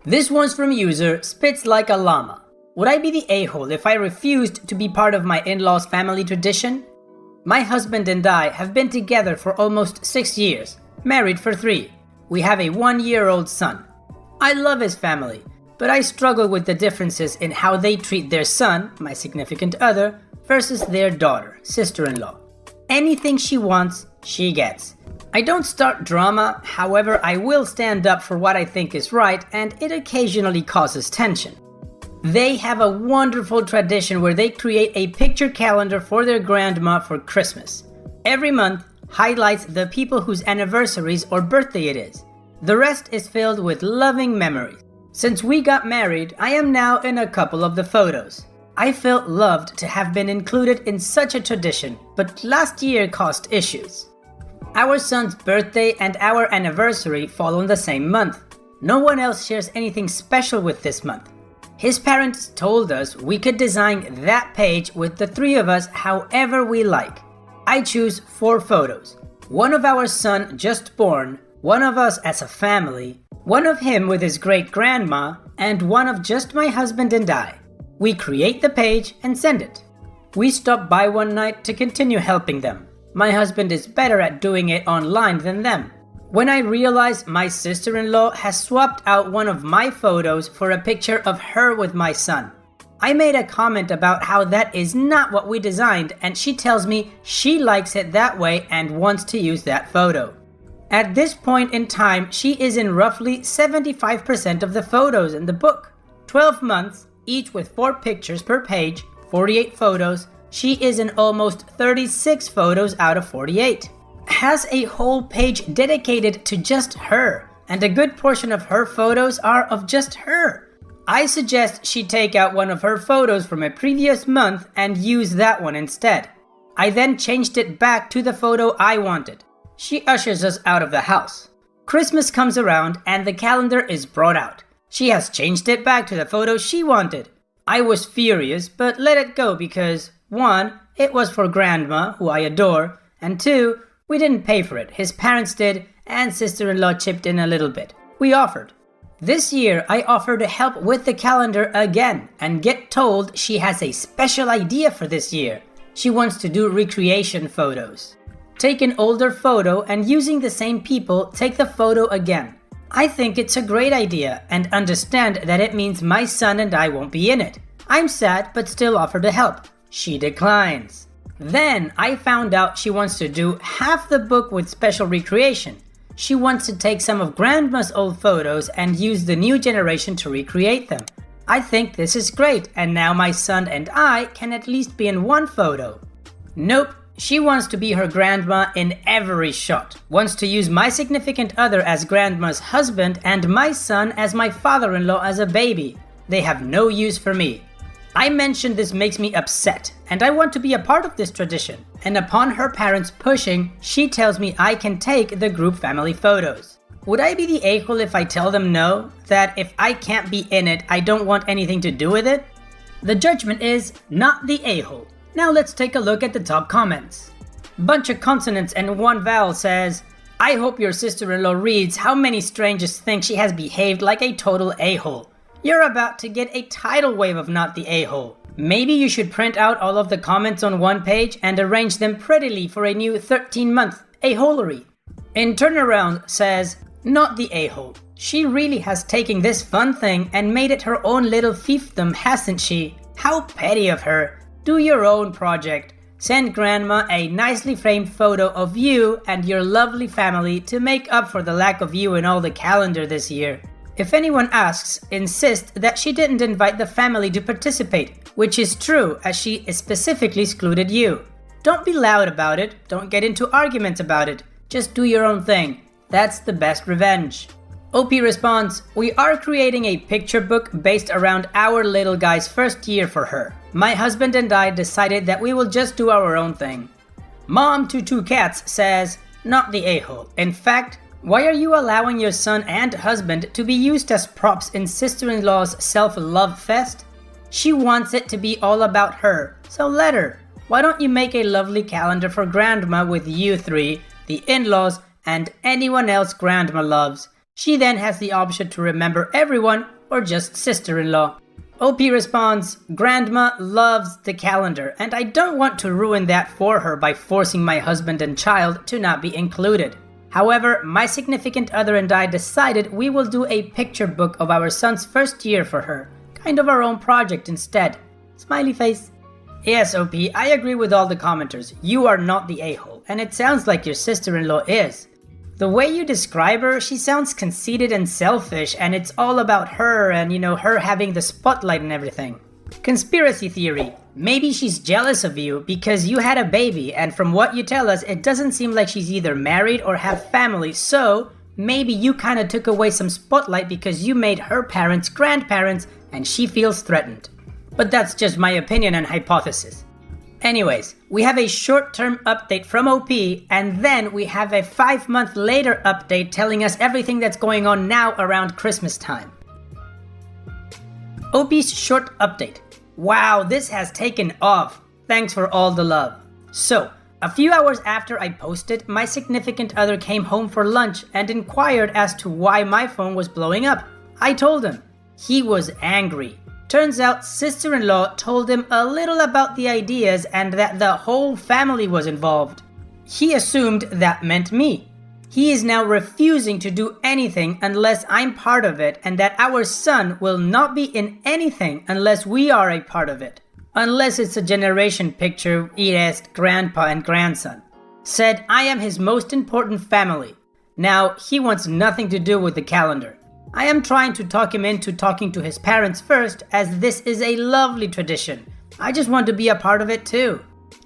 This one's from user Spits Like a Llama. Would I be the a-hole if I refused to be part of my in-laws' family tradition? My husband and I have been together for almost 6 years, married for 3. We have a 1-year-old son. I love his family, but I struggle with the differences in how they treat their son, my significant other, versus their daughter, sister-in-law. Anything she wants, she gets. I don't start drama, however I will stand up for what I think is right, and it occasionally causes tension. They have a wonderful tradition where they create a picture calendar for their grandma for Christmas. Every month highlights the people whose anniversaries or birthday it is. The rest is filled with loving memories. Since we got married, I am now in a couple of the photos. I felt loved to have been included in such a tradition, but last year caused issues. Our son's birthday and our anniversary fall on the same month. No one else shares anything special with this month. His parents told us we could design that page with the 3 of us however we like. I choose 4 photos. One of our son just born, one of us as a family, one of him with his great-grandma, and one of just my husband and I. We create the page and send it. We stop by one night to continue helping them. My husband is better at doing it online than them. When I realize my sister-in-law has swapped out one of my photos for a picture of her with my son, I made a comment about how that is not what we designed, and she tells me she likes it that way and wants to use that photo. At this point in time, she is in roughly 75% of the photos in the book. 12 months, each with 4 pictures per page, 48 photos, she is in almost 36 photos out of 48. Has a whole page dedicated to just her, and a good portion of her photos are of just her. I suggest she take out one of her photos from a previous month and use that one instead. I then changed it back to the photo I wanted. She ushers us out of the house. Christmas comes around and the calendar is brought out. She has changed it back to the photo she wanted. I was furious, but let it go because 1, it was for Grandma, who I adore, and 2, we didn't pay for it. His parents did, and sister-in-law chipped in a little bit. We offered. This year, I offered help with the calendar again, and get told she has a special idea for this year. She wants to do recreation photos. Take an older photo and using the same people, take the photo again. I think it's a great idea and understand that it means my son and I won't be in it. I'm sad but still offer to help. She declines. Then I found out she wants to do half the book with special recreation. She wants to take some of Grandma's old photos and use the new generation to recreate them. I think this is great, and now my son and I can at least be in one photo. Nope, she wants to be her grandma in every shot. Wants to use my significant other as Grandma's husband and my son as my father-in-law as a baby. They have no use for me. I mentioned this makes me upset, and I want to be a part of this tradition. And upon her parents pushing, she tells me I can take the group family photos. Would I be the a-hole if I tell them no? That if I can't be in it, I don't want anything to do with it? The judgment is not the a-hole. Now let's take a look at the top comments. Bunch of consonants and 1 vowel says, I hope your sister-in-law reads how many strangers think she has behaved like a total a-hole. You're about to get a tidal wave of not the a-hole. Maybe you should print out all of the comments on one page and arrange them prettily for a new 13-month a-holery. In Turnaround says, not the a-hole. She really has taken this fun thing and made it her own little fiefdom, hasn't she? How petty of her. Do your own project. Send Grandma a nicely framed photo of you and your lovely family to make up for the lack of you in all the calendar this year. If anyone asks, insist that she didn't invite the family to participate, which is true as she specifically excluded you. Don't be loud about it, don't get into arguments about it, just do your own thing. That's the best revenge. OP responds, we are creating a picture book based around our little guy's first year for her. My husband and I decided that we will just do our own thing. Mom to 2 cats says, not the a-hole. In fact, why are you allowing your son and husband to be used as props in sister-in-law's self-love fest? She wants it to be all about her, so let her. Why don't you make a lovely calendar for Grandma with you 3, the in-laws, and anyone else Grandma loves? She then has the option to remember everyone or just sister-in-law. OP responds, "Grandma loves the calendar, and I don't want to ruin that for her by forcing my husband and child to not be included. However, my significant other and I decided we will do a picture book of our son's first year for her. Kind of our own project instead." Smiley face. Yes, OP, I agree with all the commenters. You are not the a-hole, and it sounds like your sister-in-law is. The way you describe her, she sounds conceited and selfish, and it's all about her and, her having the spotlight and everything. Conspiracy theory. Maybe she's jealous of you because you had a baby, and from what you tell us, it doesn't seem like she's either married or have family, so maybe you kinda took away some spotlight because you made her parents grandparents and she feels threatened. But that's just my opinion and hypothesis. Anyways, we have a short-term update from OP, and then we have a 5-month later update telling us everything that's going on now around Christmas time. OP's short update. Wow, this has taken off. Thanks for all the love. So, a few hours after I posted, my significant other came home for lunch and inquired as to why my phone was blowing up. I told him. He was angry. Turns out sister-in-law told him a little about the ideas and that the whole family was involved. He assumed that meant me. He is now refusing to do anything unless I'm part of it, and that our son will not be in anything unless we are a part of it. Unless it's a generation picture, erased grandpa and grandson. Said I am his most important family. Now he wants nothing to do with the calendar. I am trying to talk him into talking to his parents first, as this is a lovely tradition. I just want to be a part of it too.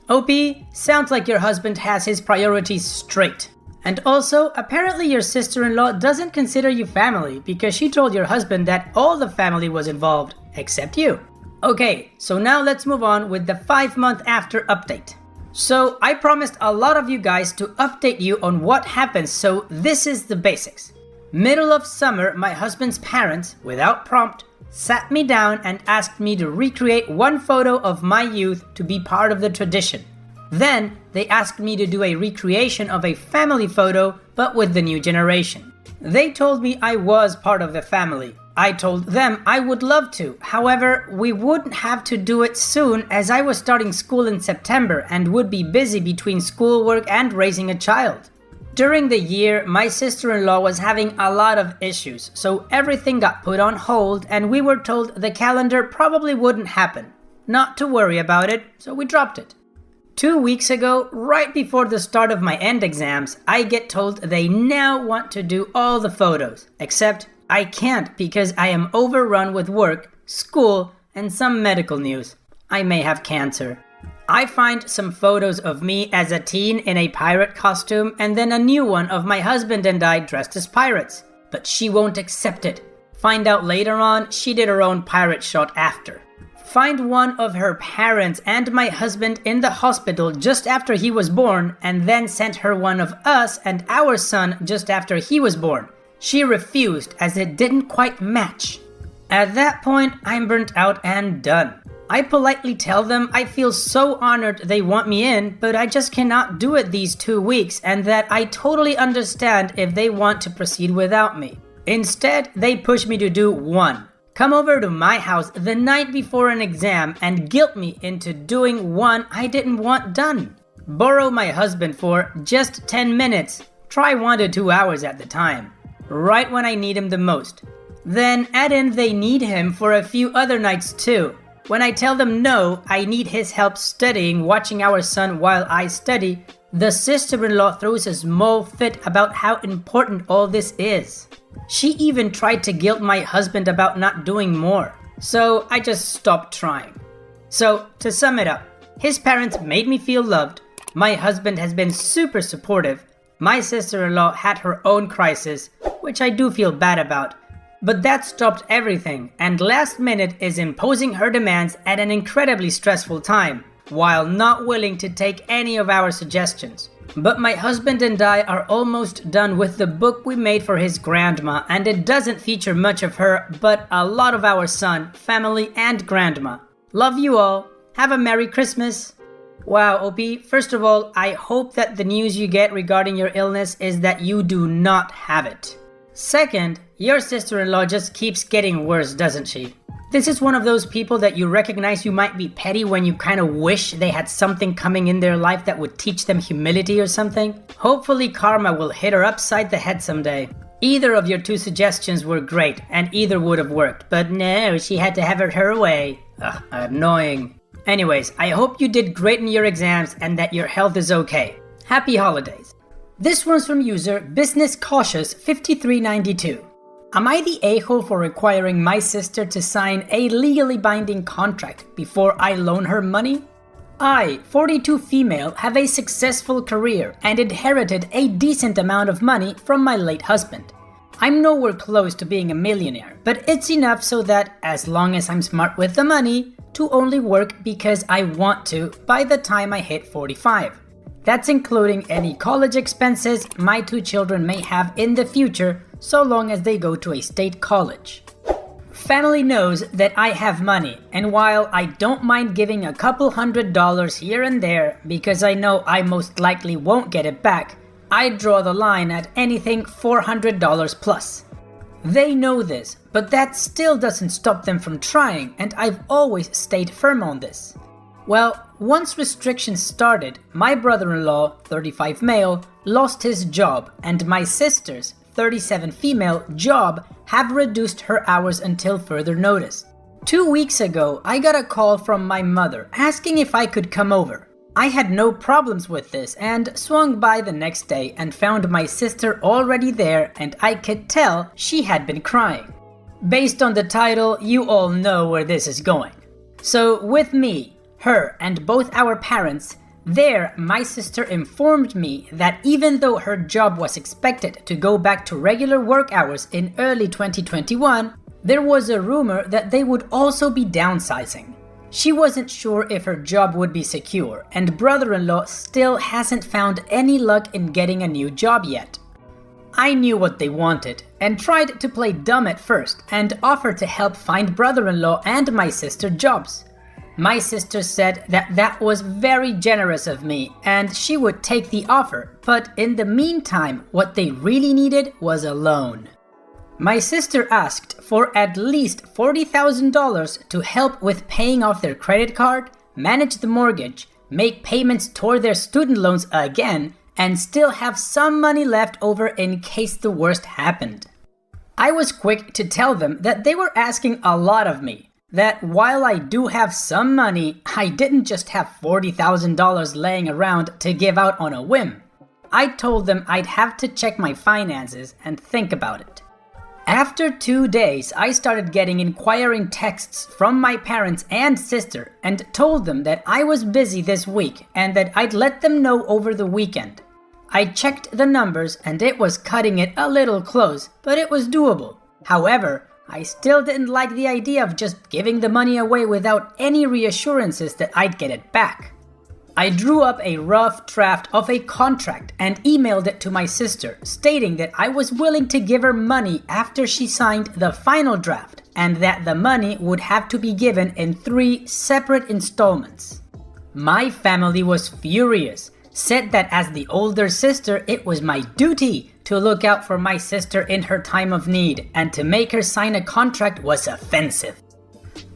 OP, sounds like your husband has his priorities straight. And also, apparently your sister-in-law doesn't consider you family because she told your husband that all the family was involved, except you. Okay, so now let's move on with the 5-month after update. So I promised a lot of you guys to update you on what happens, so this is the basics. Middle of summer, my husband's parents, without prompt, sat me down and asked me to recreate one photo of my youth to be part of the tradition. Then, they asked me to do a recreation of a family photo, but with the new generation. They told me I was part of the family. I told them I would love to, however, we wouldn't have to do it soon as I was starting school in September and would be busy between schoolwork and raising a child. During the year, my sister-in-law was having a lot of issues, so everything got put on hold and we were told the calendar probably wouldn't happen. Not to worry about it, so we dropped it. 2 weeks ago, right before the start of my end exams, I get told they now want to do all the photos, except I can't because I am overrun with work, school, and some medical news. I may have cancer. I find some photos of me as a teen in a pirate costume and then a new one of my husband and I dressed as pirates. But she won't accept it. Find out later on, she did her own pirate shot after. Find one of her parents and my husband in the hospital just after he was born and then sent her one of us and our son just after he was born. She refused as it didn't quite match. At that point, I'm burnt out and done. I politely tell them I feel so honored they want me in, but I just cannot do it these 2 weeks and that I totally understand if they want to proceed without me. Instead, they push me to do one. Come over to my house the night before an exam and guilt me into doing one I didn't want done. Borrow my husband for just 10 minutes. Try 1 to 2 hours at the time. Right when I need him the most. Then add in they need him for a few other nights too. When I tell them no, I need his help studying, watching our son while I study, the sister-in-law throws a small fit about how important all this is. She even tried to guilt my husband about not doing more, so I just stopped trying. So, to sum it up, his parents made me feel loved, my husband has been super supportive, my sister-in-law had her own crisis, which I do feel bad about, but that stopped everything, and last minute is imposing her demands at an incredibly stressful time, while not willing to take any of our suggestions. But my husband and I are almost done with the book we made for his grandma, and it doesn't feature much of her, but a lot of our son, family, and grandma. Love you all. Have a Merry Christmas. Wow, OP, first of all, I hope that the news you get regarding your illness is that you do not have it. Second, your sister-in-law just keeps getting worse, doesn't she? This is one of those people that you recognize you might be petty when you kind of wish they had something coming in their life that would teach them humility or something. Hopefully karma will hit her upside the head someday. Either of your two suggestions were great, and either would have worked, but no, she had to have it her way. Ugh, annoying. Anyways, I hope you did great in your exams and that your health is okay. Happy holidays. This one's from user Business Cautious 5392. Am I the a-hole for requiring my sister to sign a legally binding contract before I loan her money? I, 42 female, have a successful career and inherited a decent amount of money from my late husband. I'm nowhere close to being a millionaire, but it's enough so that, as long as I'm smart with the money, to only work because I want to by the time I hit 45. That's including any college expenses my two children may have in the future, so long as they go to a state college. Family knows that I have money, and while I don't mind giving a couple $100 here and there because I know I most likely won't get it back, I draw the line at anything $400 plus. They know this, but that still doesn't stop them from trying, and I've always stayed firm on this. Well, once restrictions started, my brother-in-law, 35 male, lost his job, and my sister's, 37 female, job have reduced her hours until further notice. 2 weeks ago, I got a call from my mother asking if I could come over. I had no problems with this and swung by the next day and found my sister already there, and I could tell she had been crying. Based on the title, you all know where this is going. So with me, her, and both our parents, there my sister informed me that even though her job was expected to go back to regular work hours in early 2021, there was a rumor that they would also be downsizing. She wasn't sure if her job would be secure, and brother-in-law still hasn't found any luck in getting a new job yet. I knew what they wanted, and tried to play dumb at first and offered to help find brother-in-law and my sister jobs. My sister said that that was very generous of me and she would take the offer, but in the meantime, what they really needed was a loan. My sister asked for at least $40,000 to help with paying off their credit card, manage the mortgage, make payments toward their student loans again, and still have some money left over in case the worst happened. I was quick to tell them that they were asking a lot of me. That while I do have some money, I didn't just have $40,000 laying around to give out on a whim. I told them I'd have to check my finances and think about it. After 2 days, I started getting inquiring texts from my parents and sister and told them that I was busy this week and that I'd let them know over the weekend. I checked the numbers and it was cutting it a little close, but it was doable. However, I still didn't like the idea of just giving the money away without any reassurances that I'd get it back. I drew up a rough draft of a contract and emailed it to my sister, stating that I was willing to give her money after she signed the final draft, and that the money would have to be given in 3 separate installments. My family was furious, said that as the older sister, it was my duty to look out for my sister in her time of need, and to make her sign a contract was offensive.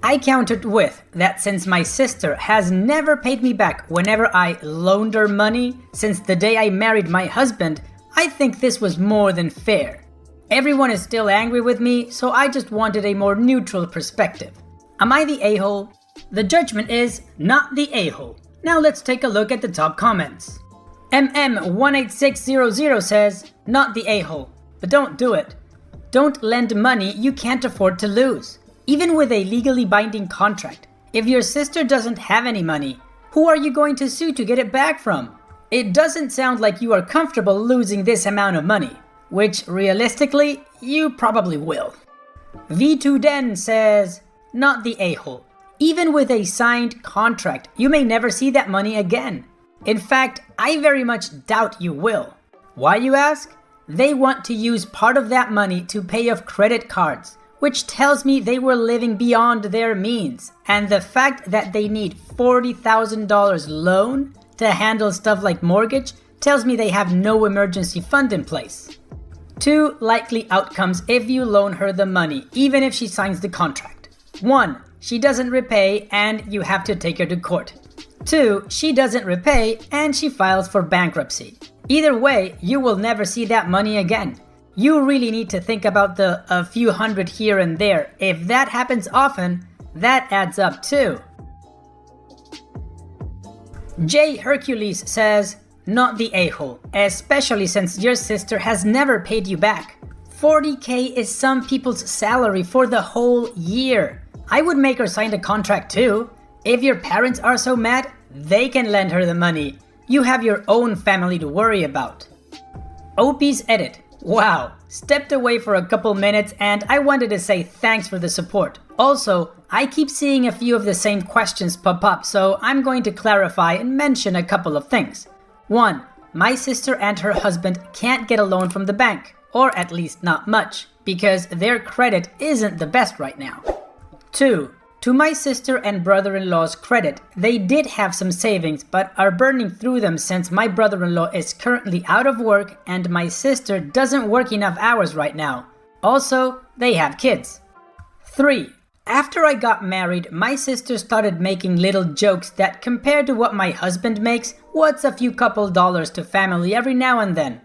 I countered with that since my sister has never paid me back whenever I loaned her money since the day I married my husband, I think this was more than fair. Everyone is still angry with me, so I just wanted a more neutral perspective. Am I the a-hole? The judgment is not the a-hole. Now let's take a look at the top comments. MM18600 says, not the a-hole, but don't do it. Don't lend money you can't afford to lose. Even with a legally binding contract, if your sister doesn't have any money, who are you going to sue to get it back from? It doesn't sound like you are comfortable losing this amount of money, which realistically, you probably will. V2Den says, not the a-hole. Even with a signed contract, you may never see that money again. In fact, I very much doubt you will. Why, you ask? They want to use part of that money to pay off credit cards, which tells me they were living beyond their means. And the fact that they need $40,000 loan to handle stuff like mortgage tells me they have no emergency fund in place. Two likely outcomes if you loan her the money, even if she signs the contract. 1. She doesn't repay and you have to take her to court. 2. She doesn't repay and she files for bankruptcy. Either way, you will never see that money again. You really need to think about the a few hundred here and there. If that happens often, that adds up too. J. Hercules says, not the a-hole, especially since your sister has never paid you back. $40K is some people's salary for the whole year. I would make her sign the contract too. If your parents are so mad, they can lend her the money. You have your own family to worry about. OP's edit. Wow, stepped away for a couple minutes and I wanted to say thanks for the support. Also, I keep seeing a few of the same questions pop up, so I'm going to clarify and mention a couple of things. 1. My sister and her husband can't get a loan from the bank, or at least not much, because their credit isn't the best right now. 2. To my sister and brother-in-law's credit, they did have some savings but are burning through them since my brother-in-law is currently out of work and my sister doesn't work enough hours right now. Also, they have kids. 3. After I got married, my sister started making little jokes that compared to what my husband makes, what's a few couple dollars to family every now and then.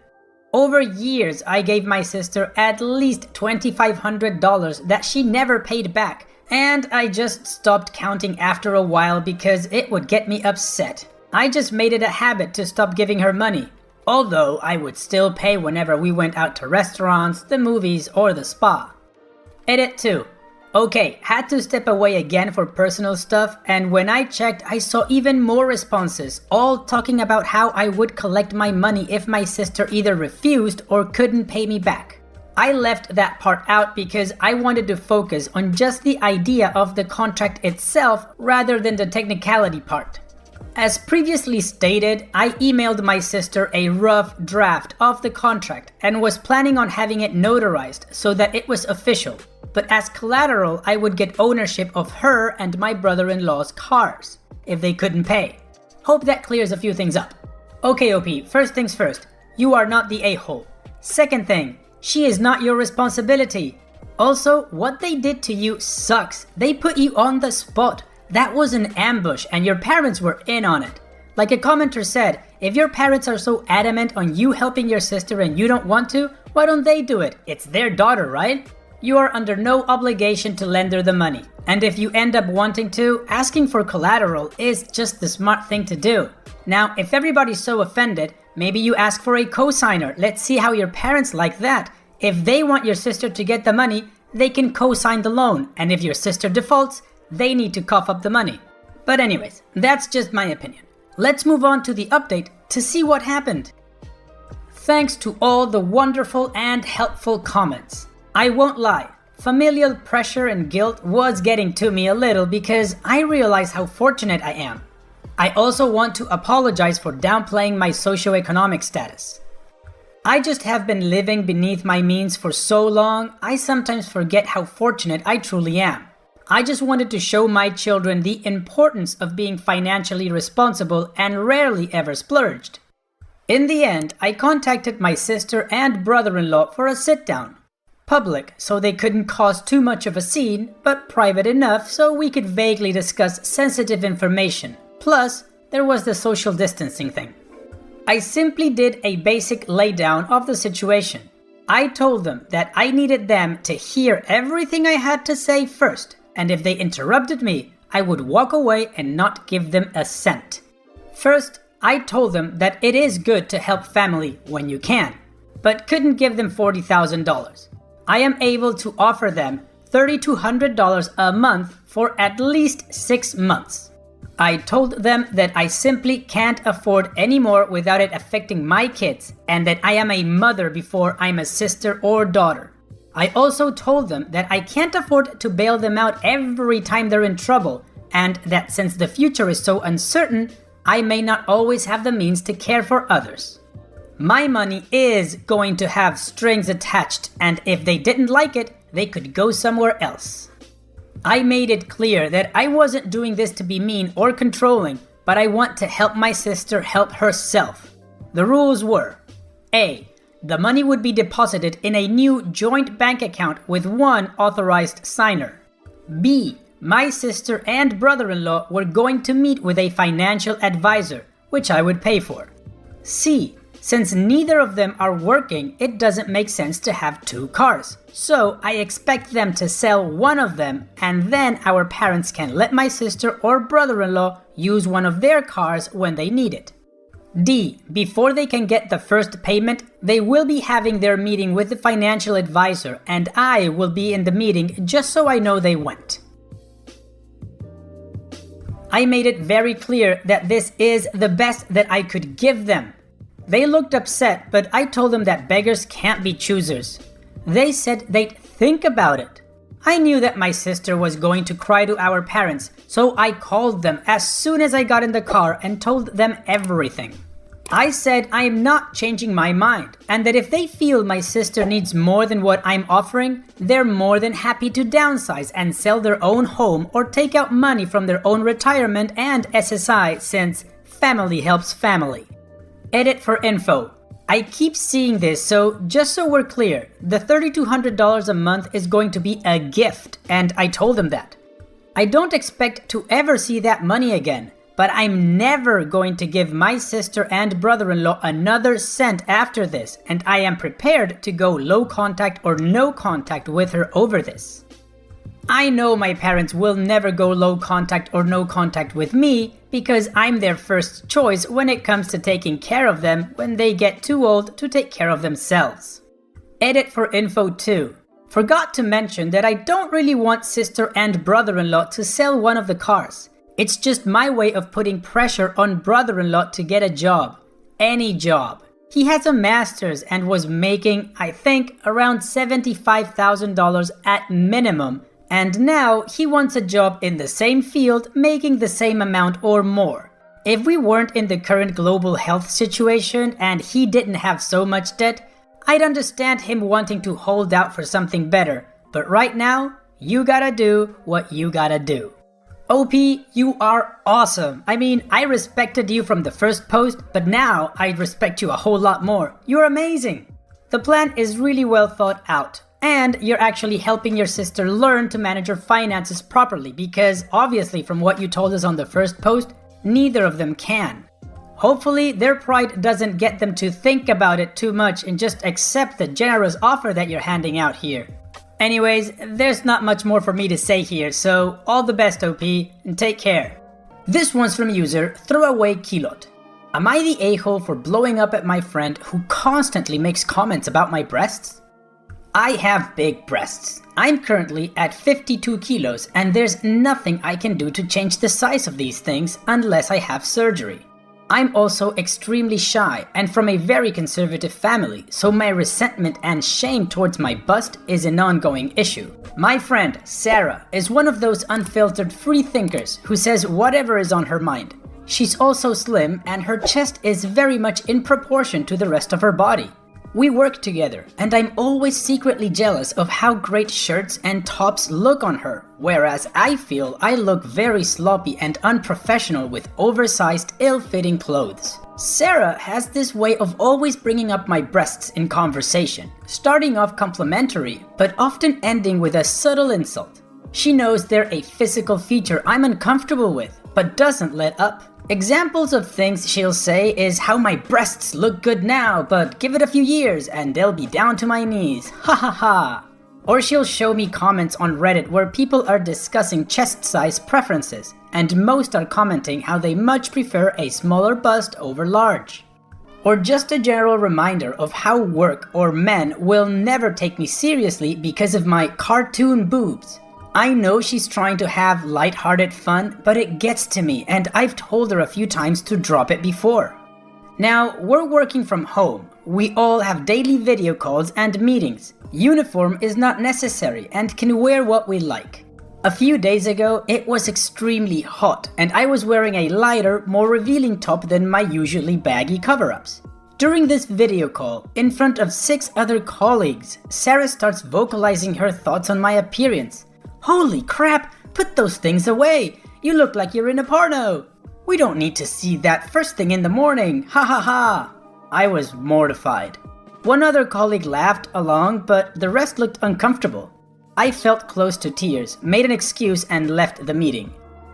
Over years, I gave my sister at least $2,500 that she never paid back. And I just stopped counting after a while because it would get me upset. I just made it a habit to stop giving her money. Although I would still pay whenever we went out to restaurants, the movies, or the spa. Edit 2. Okay, had to step away again for personal stuff, and when I checked I saw even more responses, all talking about how I would collect my money if my sister either refused or couldn't pay me back. I left that part out because I wanted to focus on just the idea of the contract itself rather than the technicality part. As previously stated, I emailed my sister a rough draft of the contract and was planning on having it notarized so that it was official. But as collateral, I would get ownership of her and my brother-in-law's cars if they couldn't pay. Hope that clears a few things up. Okay, OP, first things first, you are not the a-hole. Second thing, she is not your responsibility. Also, what they did to you sucks. They put you on the spot. That was an ambush and your parents were in on it. Like a commenter said, if your parents are so adamant on you helping your sister and you don't want to, why don't they do it? It's their daughter, right? You are under no obligation to lend her the money. And if you end up wanting to, asking for collateral is just the smart thing to do. Now, if everybody's so offended, maybe you ask for a co-signer. Let's see how your parents like that. If they want your sister to get the money, they can co-sign the loan. And if your sister defaults, they need to cough up the money. But anyways, that's just my opinion. Let's move on to the update to see what happened. Thanks to all the wonderful and helpful comments. I won't lie, familial pressure and guilt was getting to me a little because I realize how fortunate I am. I also want to apologize for downplaying my socioeconomic status. I just have been living beneath my means for so long, I sometimes forget how fortunate I truly am. I just wanted to show my children the importance of being financially responsible and rarely ever splurged. In the end, I contacted my sister and brother-in-law for a sit-down. Public, so they couldn't cause too much of a scene, but private enough so we could vaguely discuss sensitive information. Plus, there was the social distancing thing. I simply did a basic laydown of the situation. I told them that I needed them to hear everything I had to say first, and if they interrupted me, I would walk away and not give them a cent. First, I told them that it is good to help family when you can, but couldn't give them $40,000. I am able to offer them $3,200 a month for at least 6 months. I told them that I simply can't afford any more without it affecting my kids and that I am a mother before I'm a sister or daughter. I also told them that I can't afford to bail them out every time they're in trouble and that since the future is so uncertain, I may not always have the means to care for others. My money is going to have strings attached, and if they didn't like it, they could go somewhere else. I made it clear that I wasn't doing this to be mean or controlling, but I want to help my sister help herself. The rules were: A. The money would be deposited in a new joint bank account with one authorized signer. B. My sister and brother-in-law were going to meet with a financial advisor, which I would pay for. C. Since neither of them are working, it doesn't make sense to have two cars. So I expect them to sell one of them, and then our parents can let my sister or brother-in-law use one of their cars when they need it. D. Before they can get the first payment, they will be having their meeting with the financial advisor, and I will be in the meeting just so I know they went. I made it very clear that this is the best that I could give them. They looked upset, but I told them that beggars can't be choosers. They said they'd think about it. I knew that my sister was going to cry to our parents, so I called them as soon as I got in the car and told them everything. I said I am not changing my mind, and that if they feel my sister needs more than what I'm offering, they're more than happy to downsize and sell their own home or take out money from their own retirement and SSI, since family helps family. Edit for info. I keep seeing this, so just so we're clear, the $3,200 a month is going to be a gift, and I told them that. I don't expect to ever see that money again, but I'm never going to give my sister and brother-in-law another cent after this, and I am prepared to go low contact or no contact with her over this. I know my parents will never go low contact or no contact with me because I'm their first choice when it comes to taking care of them when they get too old to take care of themselves. Edit for info 2. Forgot to mention that I don't really want sister and brother-in-law to sell one of the cars. It's just my way of putting pressure on brother-in-law to get a job. Any job. He has a master's and was making, I think, around $75,000 at minimum. And now he wants a job in the same field making the same amount or more. If we weren't in the current global health situation and he didn't have so much debt, I'd understand him wanting to hold out for something better. But right now, you gotta do what you gotta do. OP, you are awesome. I mean, I respected you from the first post, but now I respect you a whole lot more. You're amazing. The plan is really well thought out. And you're actually helping your sister learn to manage her finances properly because obviously from what you told us on the first post, neither of them can. Hopefully their pride doesn't get them to think about it too much and just accept the generous offer that you're handing out here. Anyways, there's not much more for me to say here, so all the best OP and take care. This one's from user Throwaway Kilot. Am I the a-hole for blowing up at my friend who constantly makes comments about my breasts? I have big breasts. I'm currently at 52 kilos and there's nothing I can do to change the size of these things unless I have surgery. I'm also extremely shy and from a very conservative family, so my resentment and shame towards my bust is an ongoing issue. My friend, Sarah, is one of those unfiltered free thinkers who says whatever is on her mind. She's also slim and her chest is very much in proportion to the rest of her body. We work together, and I'm always secretly jealous of how great shirts and tops look on her, whereas I feel I look very sloppy and unprofessional with oversized, ill-fitting clothes. Sarah has this way of always bringing up my breasts in conversation, starting off complimentary, but often ending with a subtle insult. She knows they're a physical feature I'm uncomfortable with, but doesn't let up. Examples of things she'll say is how my breasts look good now, but give it a few years and they'll be down to my knees, ha ha ha. Or she'll show me comments on Reddit where people are discussing chest size preferences, and most are commenting how they much prefer a smaller bust over large. Or just a general reminder of how work or men will never take me seriously because of my cartoon boobs. I know she's trying to have lighthearted fun, but it gets to me and I've told her a few times to drop it before. Now, we're working from home. We all have daily video calls and meetings. Uniform is not necessary and can wear what we like. A few days ago, it was extremely hot and I was wearing a lighter, more revealing top than my usually baggy cover-ups. During this video call, in front of 6 other colleagues, Sarah starts vocalizing her thoughts on my appearance. Holy crap, put those things away! You look like you're in a porno! We don't need to see that first thing in the morning, ha ha ha! I was mortified. One other colleague laughed along, but the rest looked uncomfortable. I felt close to tears, made an excuse, and left the meeting.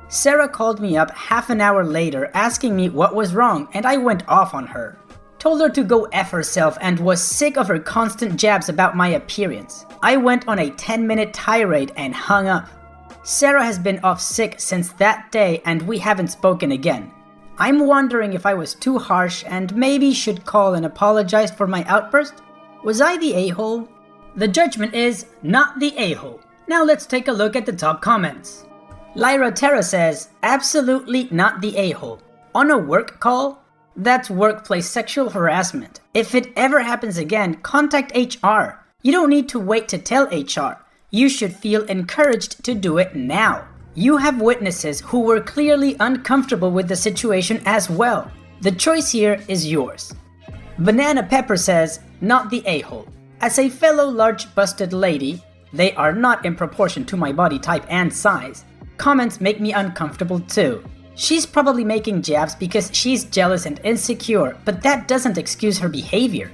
Sarah called me up half an hour later asking me what was wrong, and I went off on her. Told her to go F herself and was sick of her constant jabs about my appearance. I went on a 10-minute tirade and hung up. Sarah has been off sick since that day and we haven't spoken again. I'm wondering if I was too harsh and maybe should call and apologize for my outburst? Was I the a-hole? The judgment is not the a-hole. Now let's take a look at the top comments. Lyra Terra says, absolutely not the a-hole. On a work call? That's workplace sexual harassment. If it ever happens again, contact HR. You don't need to wait to tell HR. You should feel encouraged to do it now. You have witnesses who were clearly uncomfortable with the situation as well. The choice here is yours. Banana Pepper says, not the a-hole. As a fellow large-busted lady, they are not in proportion to my body type and size. Comments make me uncomfortable too. She's probably making jabs because she's jealous and insecure, but that doesn't excuse her behavior.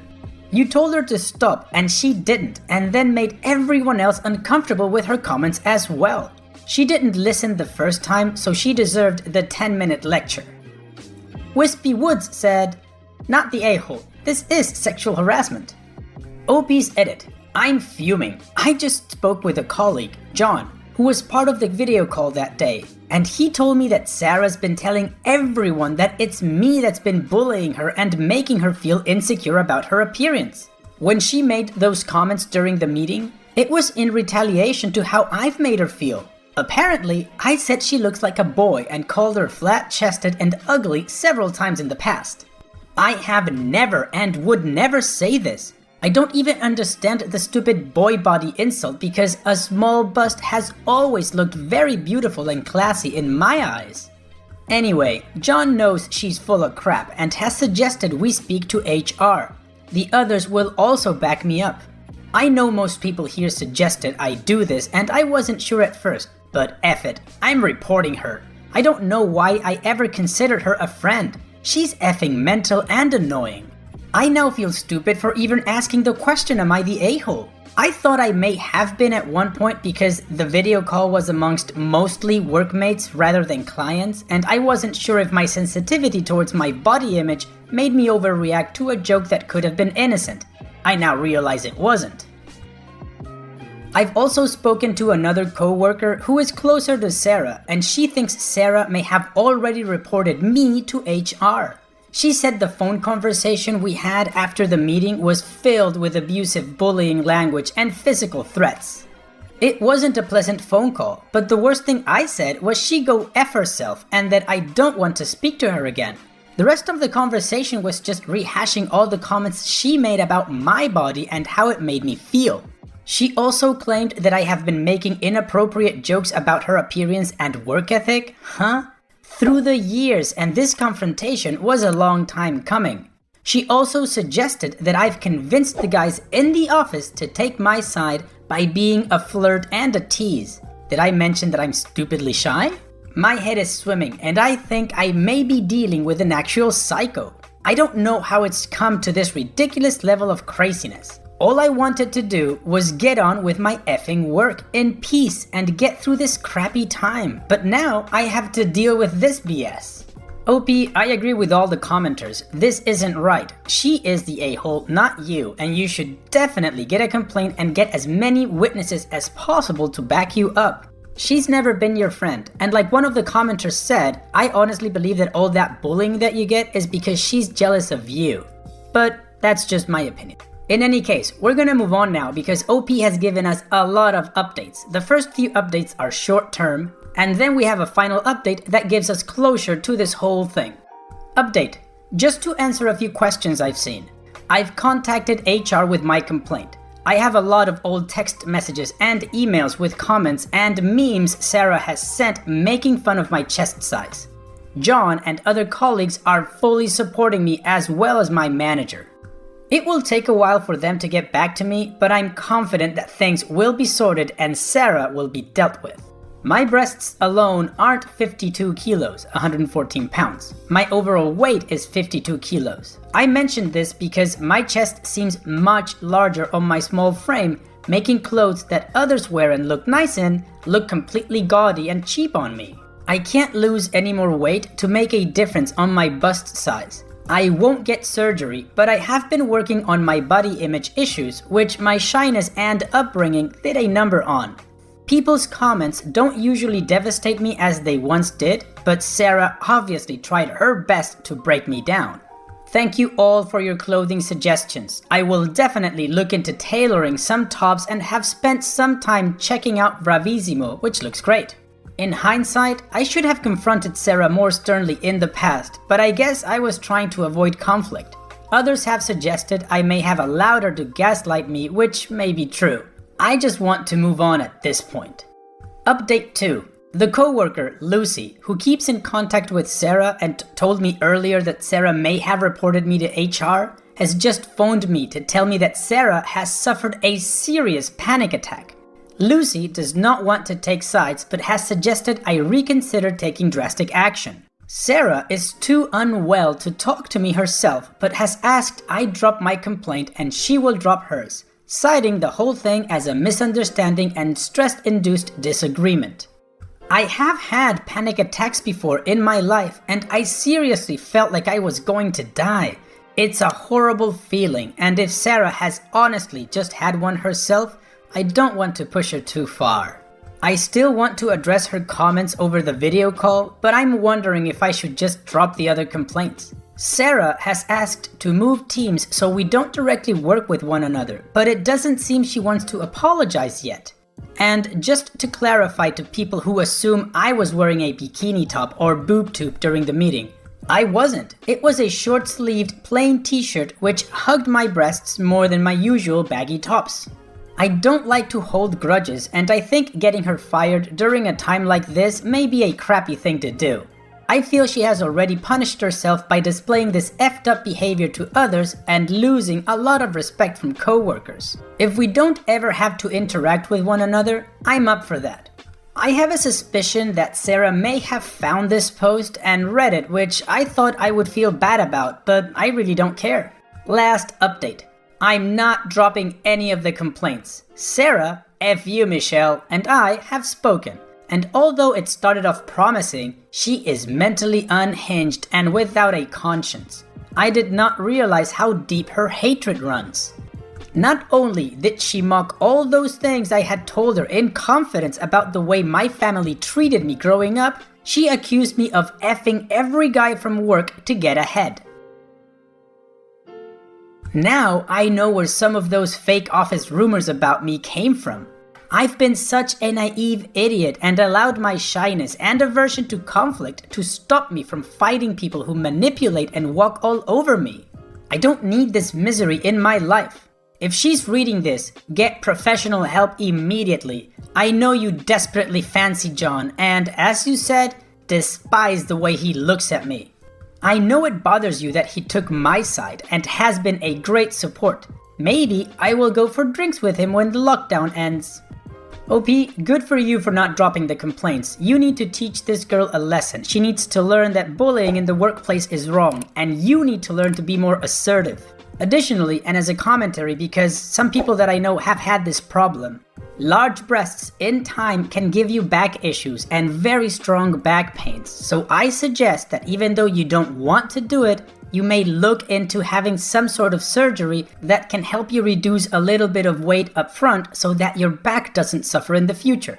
You told her to stop and she didn't, and then made everyone else uncomfortable with her comments as well. She didn't listen the first time, so she deserved the 10-minute lecture. Wispy Woods said, not the a-hole. This is sexual harassment. OP's edit. I'm fuming. I just spoke with a colleague, John, who was part of the video call that day, and he told me that Sarah's been telling everyone that it's me that's been bullying her and making her feel insecure about her appearance. When she made those comments during the meeting, it was in retaliation to how I've made her feel. Apparently, I said she looks like a boy and called her flat-chested and ugly several times in the past. I have never and would never say this. I don't even understand the stupid boy body insult because a small bust has always looked very beautiful and classy in my eyes. Anyway, John knows she's full of crap and has suggested we speak to HR. The others will also back me up. I know most people here suggested I do this and I wasn't sure at first, but F it, I'm reporting her. I don't know why I ever considered her a friend. She's effing mental and annoying. I now feel stupid for even asking the question, am I the a-hole? I thought I may have been at one point because the video call was amongst mostly workmates rather than clients, and I wasn't sure if my sensitivity towards my body image made me overreact to a joke that could have been innocent. I now realize it wasn't. I've also spoken to another co-worker who is closer to Sarah, and she thinks Sarah may have already reported me to HR. She said the phone conversation we had after the meeting was filled with abusive bullying language and physical threats. It wasn't a pleasant phone call, but the worst thing I said was she go F herself and that I don't want to speak to her again. The rest of the conversation was just rehashing all the comments she made about my body and how it made me feel. She also claimed that I have been making inappropriate jokes about her appearance and work ethic, through the years, and this confrontation was a long time coming. She also suggested that I've convinced the guys in the office to take my side by being a flirt and a tease. Did I mention that I'm stupidly shy? My head is swimming and I think I may be dealing with an actual psycho. I don't know how it's come to this ridiculous level of craziness. All I wanted to do was get on with my effing work in peace and get through this crappy time, but now I have to deal with this BS. OP, I agree with all the commenters. This isn't right. She is the a-hole, not you, and you should definitely get a complaint and get as many witnesses as possible to back you up. She's never been your friend, and like one of the commenters said, I honestly believe that all that bullying that you get is because she's jealous of you. But that's just my opinion. In any case, we're gonna move on now because OP has given us a lot of updates. The first few updates are short term, and then we have a final update that gives us closure to this whole thing. Update. Just to answer a few questions I've seen. I've contacted HR with my complaint. I have a lot of old text messages and emails with comments and memes Sarah has sent making fun of my chest size. John and other colleagues are fully supporting me as well as my manager. It will take a while for them to get back to me, but I'm confident that things will be sorted and Sarah will be dealt with. My breasts alone aren't 52 kilos, 114 pounds. My overall weight is 52 kilos. I mentioned this because my chest seems much larger on my small frame, making clothes that others wear and look nice in look completely gaudy and cheap on me. I can't lose any more weight to make a difference on my bust size. I won't get surgery, but I have been working on my body image issues, which my shyness and upbringing did a number on. People's comments don't usually devastate me as they once did, but Sarah obviously tried her best to break me down. Thank you all for your clothing suggestions. I will definitely look into tailoring some tops and have spent some time checking out Bravissimo, which looks great. In hindsight, I should have confronted Sarah more sternly in the past, but I guess I was trying to avoid conflict. Others have suggested I may have allowed her to gaslight me, which may be true. I just want to move on at this point. Update 2. The coworker, Lucy, who keeps in contact with Sarah and told me earlier that Sarah may have reported me to HR, has just phoned me to tell me that Sarah has suffered a serious panic attack. Lucy does not want to take sides but has suggested I reconsider taking drastic action. Sarah is too unwell to talk to me herself but has asked I drop my complaint and she will drop hers, citing the whole thing as a misunderstanding and stress-induced disagreement. I have had panic attacks before in my life and I seriously felt like I was going to die. It's a horrible feeling, and if Sarah has honestly just had one herself, I don't want to push her too far. I still want to address her comments over the video call, but I'm wondering if I should just drop the other complaints. Sarah has asked to move teams so we don't directly work with one another, but it doesn't seem she wants to apologize yet. And just to clarify to people who assume I was wearing a bikini top or boob tube during the meeting, I wasn't. It was a short-sleeved plain t-shirt which hugged my breasts more than my usual baggy tops. I don't like to hold grudges, and I think getting her fired during a time like this may be a crappy thing to do. I feel she has already punished herself by displaying this effed up behavior to others and losing a lot of respect from coworkers. If we don't ever have to interact with one another, I'm up for that. I have a suspicion that Sarah may have found this post and read it, which I thought I would feel bad about, but I really don't care. Last update. I'm not dropping any of the complaints. Sarah, F you Michelle, and I have spoken. And although it started off promising, she is mentally unhinged and without a conscience. I did not realize how deep her hatred runs. Not only did she mock all those things I had told her in confidence about the way my family treated me growing up, she accused me of effing every guy from work to get ahead. Now I know where some of those fake office rumors about me came from. I've been such a naive idiot and allowed my shyness and aversion to conflict to stop me from fighting people who manipulate and walk all over me. I don't need this misery in my life. If she's reading this, get professional help immediately. I know you desperately fancy John and, as you said, despise the way he looks at me. I know it bothers you that he took my side and has been a great support. Maybe I will go for drinks with him when the lockdown ends. OP, good for you for not dropping the complaints. You need to teach this girl a lesson. She needs to learn that bullying in the workplace is wrong, and you need to learn to be more assertive. Additionally, and as a commentary, because some people that I know have had this problem, large breasts in time can give you back issues and very strong back pains. So I suggest that even though you don't want to do it, you may look into having some sort of surgery that can help you reduce a little bit of weight up front so that your back doesn't suffer in the future.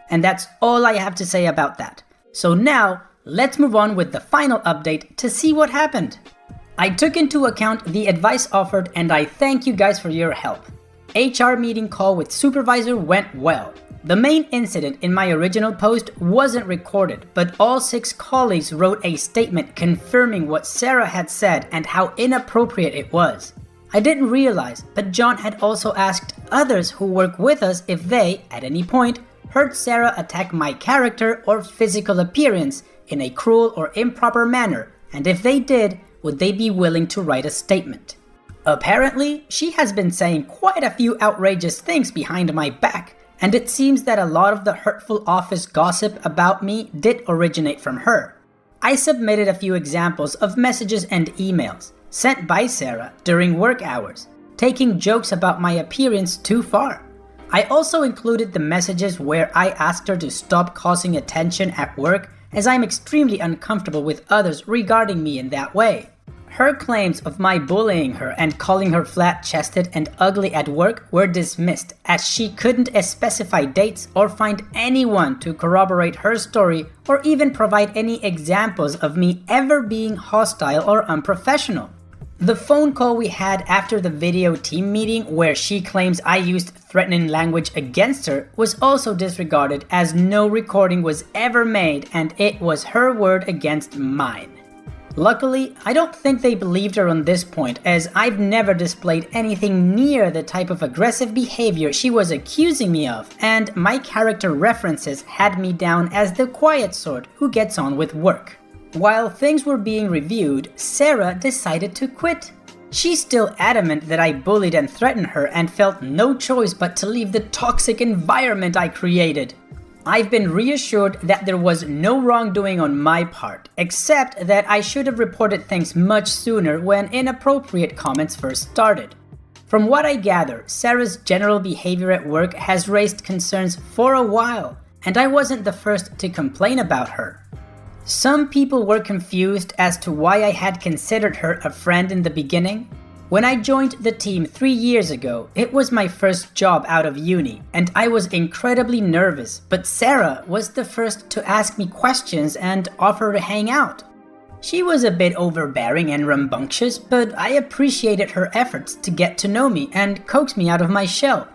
And that's all I have to say about that. So now, let's move on with the final update to see what happened. I took into account the advice offered and I thank you guys for your help. HR meeting call with supervisor went well. The main incident in my original post wasn't recorded, but all 6 colleagues wrote a statement confirming what Sarah had said and how inappropriate it was. I didn't realize, but John had also asked others who work with us if they, at any point, heard Sarah attack my character or physical appearance in a cruel or improper manner, and if they did, would they be willing to write a statement. Apparently, she has been saying quite a few outrageous things behind my back, and it seems that a lot of the hurtful office gossip about me did originate from her. I submitted a few examples of messages and emails sent by Sarah during work hours, taking jokes about my appearance too far. I also included the messages where I asked her to stop causing attention at work, as I'm extremely uncomfortable with others regarding me in that way. Her claims of my bullying her and calling her flat-chested and ugly at work were dismissed, as she couldn't specify dates or find anyone to corroborate her story or even provide any examples of me ever being hostile or unprofessional. The phone call we had after the video team meeting, where she claims I used threatening language against her, was also disregarded, as no recording was ever made and it was her word against mine. Luckily, I don't think they believed her on this point, as I've never displayed anything near the type of aggressive behavior she was accusing me of, and my character references had me down as the quiet sort who gets on with work. While things were being reviewed, Sarah decided to quit. She's still adamant that I bullied and threatened her and felt no choice but to leave the toxic environment I created. I've been reassured that there was no wrongdoing on my part, except that I should have reported things much sooner when inappropriate comments first started. From what I gather, Sarah's general behavior at work has raised concerns for a while, and I wasn't the first to complain about her. Some people were confused as to why I had considered her a friend in the beginning. When I joined the team 3 years ago, it was my first job out of uni, and I was incredibly nervous, but Sarah was the first to ask me questions and offer to hang out. She was a bit overbearing and rambunctious, but I appreciated her efforts to get to know me and coax me out of my shell.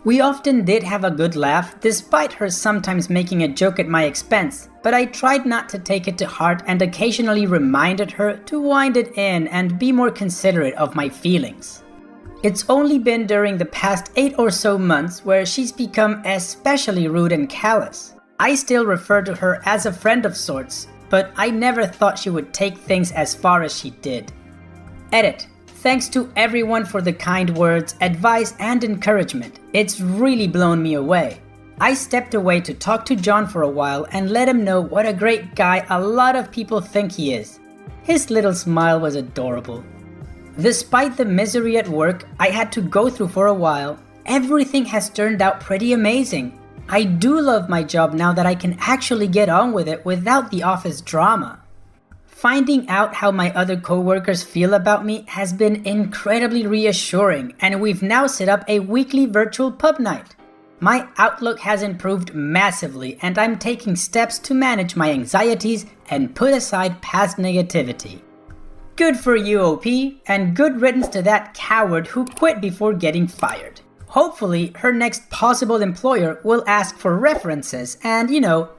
We often did have a good laugh, despite her sometimes making a joke at my expense, but I tried not to take it to heart and occasionally reminded her to wind it in and be more considerate of my feelings. It's only been during the past 8 or so months where she's become especially rude and callous. I still refer to her as a friend of sorts, but I never thought she would take things as far as she did. Edit. Thanks to everyone for the kind words, advice, and encouragement. It's really blown me away. I stepped away to talk to John for a while and let him know what a great guy a lot of people think he is. His little smile was adorable. Despite the misery at work I had to go through for a while, everything has turned out pretty amazing. I do love my job now that I can actually get on with it without the office drama. Finding out how my other coworkers feel about me has been incredibly reassuring, and we've now set up a weekly virtual pub night. My outlook has improved massively, and I'm taking steps to manage my anxieties and put aside past negativity. Good for you, OP, and good riddance to that coward who quit before getting fired. Hopefully, her next possible employer will ask for references and,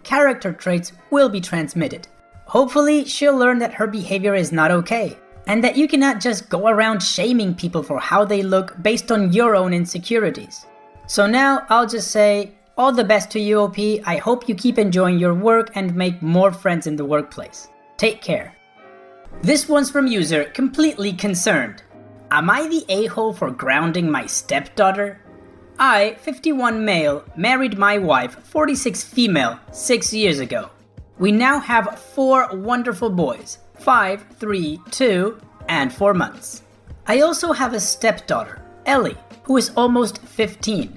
character traits will be transmitted. Hopefully, she'll learn that her behavior is not okay, and that you cannot just go around shaming people for how they look based on your own insecurities. So now, I'll just say, all the best to you, OP. I hope you keep enjoying your work and make more friends in the workplace. Take care. This one's from user Completely Concerned. Am I the a-hole for grounding my stepdaughter? I, 51 male, married my wife, 46 female, 6 years ago. We now have 4 wonderful boys, 5, 3, 2, and 4 months. I also have a stepdaughter, Ellie, who is almost 15.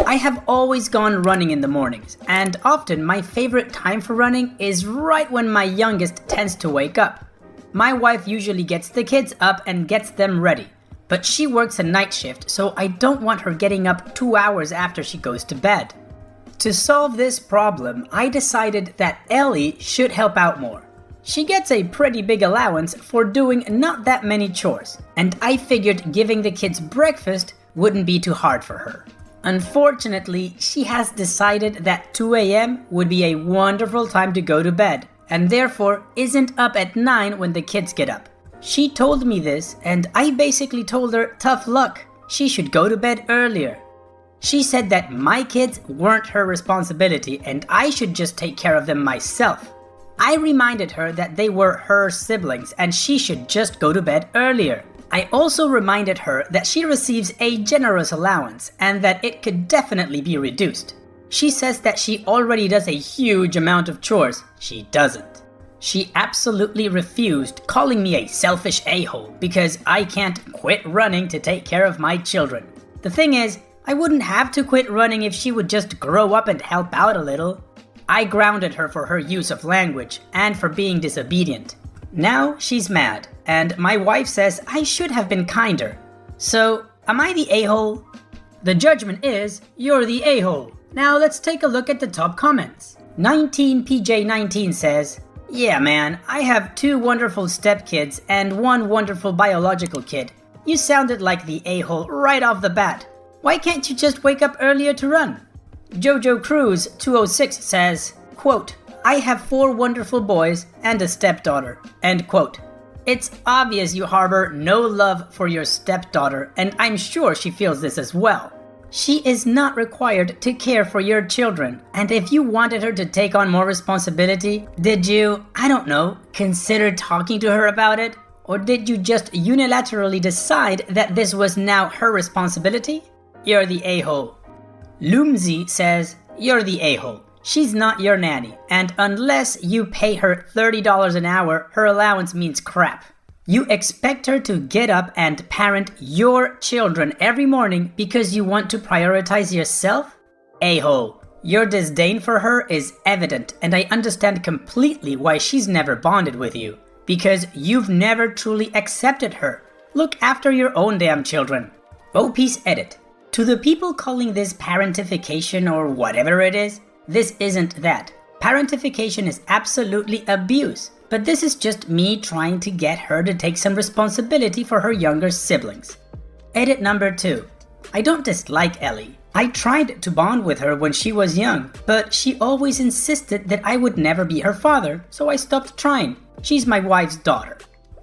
I have always gone running in the mornings, and often my favorite time for running is right when my youngest tends to wake up. My wife usually gets the kids up and gets them ready, but she works a night shift, so I don't want her getting up 2 hours after she goes to bed. To solve this problem, I decided that Ellie should help out more. She gets a pretty big allowance for doing not that many chores, and I figured giving the kids breakfast wouldn't be too hard for her. Unfortunately, she has decided that 2 a.m. would be a wonderful time to go to bed, and therefore isn't up at 9 when the kids get up. She told me this, and I basically told her tough luck, she should go to bed earlier. She said that my kids weren't her responsibility and I should just take care of them myself. I reminded her that they were her siblings and she should just go to bed earlier. I also reminded her that she receives a generous allowance and that it could definitely be reduced. She says that she already does a huge amount of chores. She doesn't. She absolutely refused, calling me a selfish a-hole because I can't quit running to take care of my children. The thing is, I wouldn't have to quit running if she would just grow up and help out a little. I grounded her for her use of language and for being disobedient. Now she's mad, and my wife says I should have been kinder. So, am I the a-hole? The judgment is, you're the a-hole. Now let's take a look at the top comments. 19PJ19 says, "Yeah man, I have 2 wonderful stepkids and 1 wonderful biological kid. You sounded like the a-hole right off the bat. Why can't you just wake up earlier to run?" Jojo Cruz 206 says, quote, "I have 4 wonderful boys and a stepdaughter," end quote. It's obvious you harbor no love for your stepdaughter, and I'm sure she feels this as well. She is not required to care for your children, and if you wanted her to take on more responsibility, did you, I don't know, consider talking to her about it? Or did you just unilaterally decide that this was now her responsibility? You're the a-hole. Loomsy says, "You're the a-hole. She's not your nanny, and unless you pay her $30 an hour, her allowance means crap. You expect her to get up and parent your children every morning because you want to prioritize yourself? A-hole. Your disdain for her is evident, and I understand completely why she's never bonded with you. Because you've never truly accepted her. Look after your own damn children." OP's edit. To the people calling this parentification or whatever it is, this isn't that. Parentification is absolutely abuse, but this is just me trying to get her to take some responsibility for her younger siblings. Edit number 2. I don't dislike Ellie. I tried to bond with her when she was young, but she always insisted that I would never be her father, so I stopped trying. She's my wife's daughter.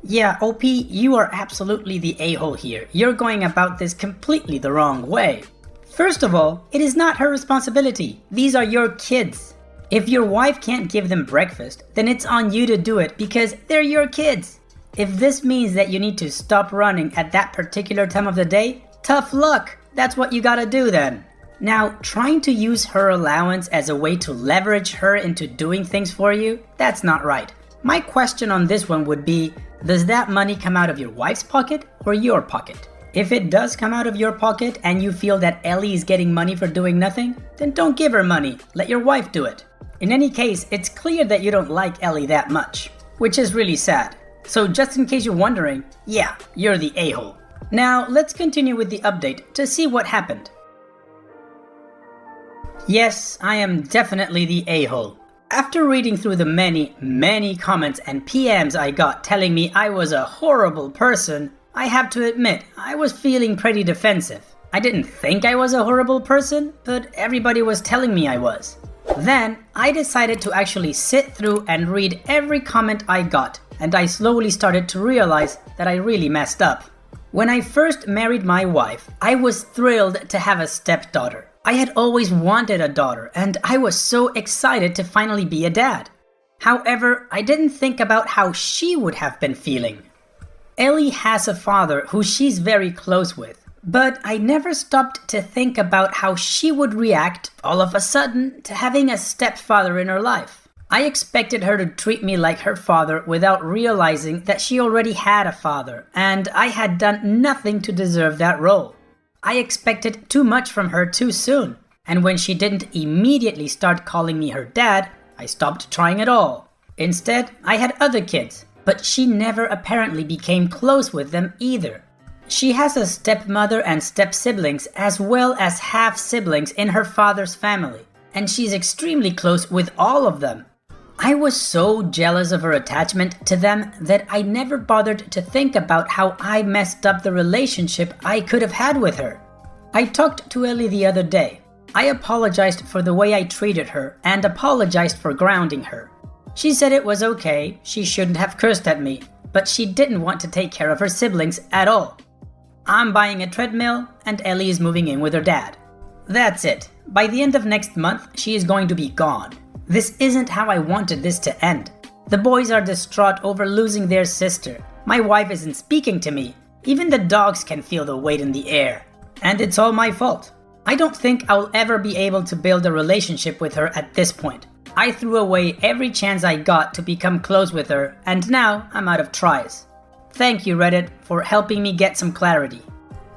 Yeah, OP, you are absolutely the a-hole here. You're going about this completely the wrong way. First of all, it is not her responsibility. These are your kids. If your wife can't give them breakfast, then it's on you to do it because they're your kids. If this means that you need to stop running at that particular time of the day, tough luck. That's what you gotta do then. Now, trying to use her allowance as a way to leverage her into doing things for you, that's not right. My question on this one would be, does that money come out of your wife's pocket or your pocket? If it does come out of your pocket and you feel that Ellie is getting money for doing nothing, then don't give her money, let your wife do it. In any case, it's clear that you don't like Ellie that much, which is really sad. So just in case you're wondering, yeah, you're the a-hole. Now let's continue with the update to see what happened. Yes, I am definitely the a-hole. After reading through the many comments and PMs I got telling me I was a horrible person, I have to admit I was feeling pretty defensive. I didn't think I was a horrible person, but everybody was telling me I was. Then I decided to actually sit through and read every comment I got, and I slowly started to realize that I really messed up. When I first married my wife, I was thrilled to have a stepdaughter. I had always wanted a daughter, and I was so excited to finally be a dad. However, I didn't think about how she would have been feeling. Ellie has a father who she's very close with, but I never stopped to think about how she would react all of a sudden to having a stepfather in her life. I expected her to treat me like her father without realizing that she already had a father, and I had done nothing to deserve that role. I expected too much from her too soon, and when she didn't immediately start calling me her dad, I stopped trying at all. Instead, I had other kids, but she never apparently became close with them either. She has a stepmother and step-siblings as well as half-siblings in her father's family, and she's extremely close with all of them. I was so jealous of her attachment to them that I never bothered to think about how I messed up the relationship I could have had with her. I talked to Ellie the other day. I apologized for the way I treated her and apologized for grounding her. She said it was okay, she shouldn't have cursed at me, but she didn't want to take care of her siblings at all. I'm buying a treadmill and Ellie is moving in with her dad. That's it. By the end of next month, she is going to be gone. This isn't how I wanted this to end. The boys are distraught over losing their sister. My wife isn't speaking to me. Even the dogs can feel the weight in the air. And it's all my fault. I don't think I'll ever be able to build a relationship with her at this point. I threw away every chance I got to become close with her, and now I'm out of tries. Thank you, Reddit, for helping me get some clarity.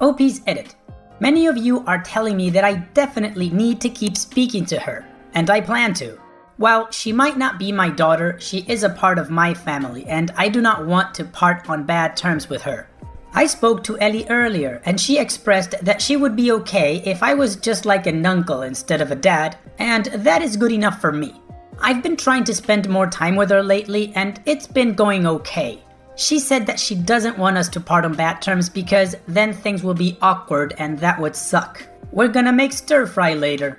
OP's edit. Many of you are telling me that I definitely need to keep speaking to her, and I plan to. While she might not be my daughter, she is a part of my family, and I do not want to part on bad terms with her. I spoke to Ellie earlier, and she expressed that she would be okay if I was just like an uncle instead of a dad, and that is good enough for me. I've been trying to spend more time with her lately, and it's been going okay. She said that she doesn't want us to part on bad terms because then things will be awkward and that would suck. We're gonna make stir fry later.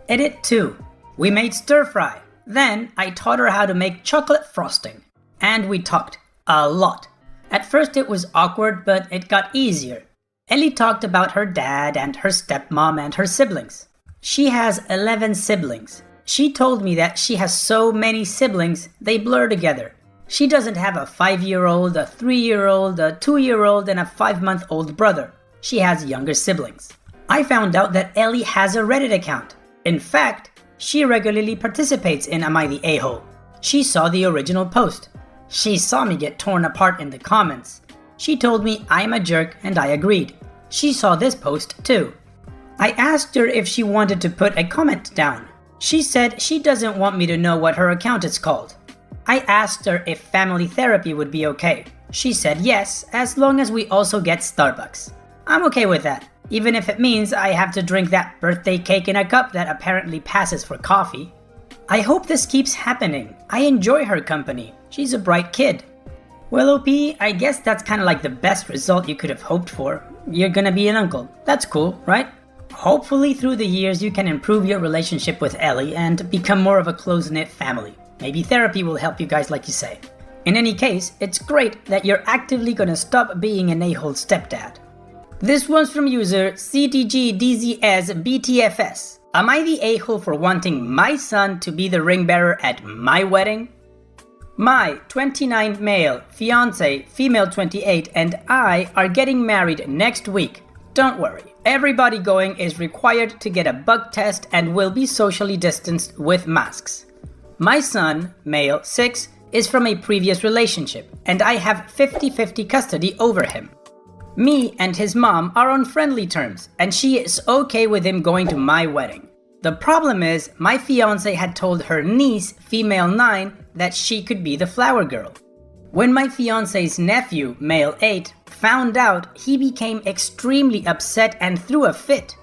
Edit 2. We made stir fry. Then I taught her how to make chocolate frosting. And we talked. A lot. At first it was awkward, but it got easier. Ellie talked about her dad and her stepmom and her siblings. She has 11 siblings. She told me that she has so many siblings, they blur together. She doesn't have a 5-year-old, a 3-year-old, a 2-year-old, and a 5-month-old brother. She has younger siblings. I found out that Ellie has a Reddit account. In fact, she regularly participates in Am I the A-hole? She saw the original post. She saw me get torn apart in the comments. She told me I'm a jerk and I agreed. She saw this post too. I asked her if she wanted to put a comment down. She said she doesn't want me to know what her account is called. I asked her if family therapy would be okay. She said yes, as long as we also get Starbucks. I'm okay with that, even if it means I have to drink that birthday cake in a cup that apparently passes for coffee. I hope this keeps happening. I enjoy her company. She's a bright kid. Well, OP, I guess that's kind of like the best result you could have hoped for. You're gonna be an uncle. That's cool, right? Hopefully through the years you can improve your relationship with Ellie and become more of a close-knit family. Maybe therapy will help you guys like you say. In any case, it's great that you're actively gonna stop being an a-hole stepdad. This one's from user CTGDZSBTFS. Am I the a-hole for wanting my son to be the ring bearer at my wedding? My 29 male, fiance, female 28, and I are getting married next week. Don't worry, everybody going is required to get a bug test and will be socially distanced with masks. My son, male 6, is from a previous relationship, and I have 50-50 custody over him. Me and his mom are on friendly terms, and she is okay with him going to my wedding. The problem is, my fiance had told her niece, female 9, that she could be the flower girl. When my fiance's nephew, male 8, found out, he became extremely upset and threw a fit.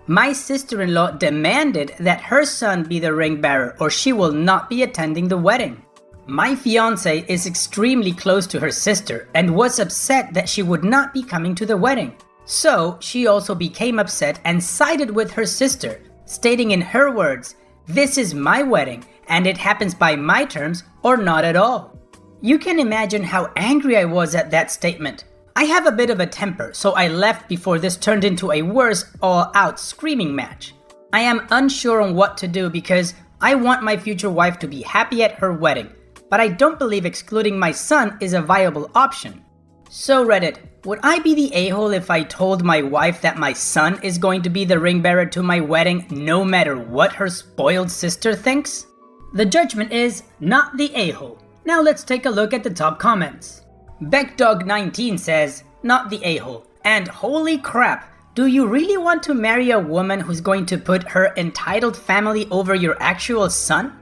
My sister-in-law demanded that her son be the ring bearer or she will not be attending the wedding. My fiance is extremely close to her sister and was upset that she would not be coming to the wedding. So she also became upset and sided with her sister, stating in her words, "This is my wedding and it happens by my terms or not at all." You can imagine how angry I was at that statement. I have a bit of a temper, so I left before this turned into a worse all-out screaming match. I am unsure on what to do because I want my future wife to be happy at her wedding, but I don't believe excluding my son is a viable option. So Reddit, would I be the a-hole if I told my wife that my son is going to be the ring bearer to my wedding no matter what her spoiled sister thinks? The judgment is not the a-hole. Now let's take a look at the top comments. Beckdog19 says, not the a-hole. And holy crap, do you really want to marry a woman who's going to put her entitled family over your actual son?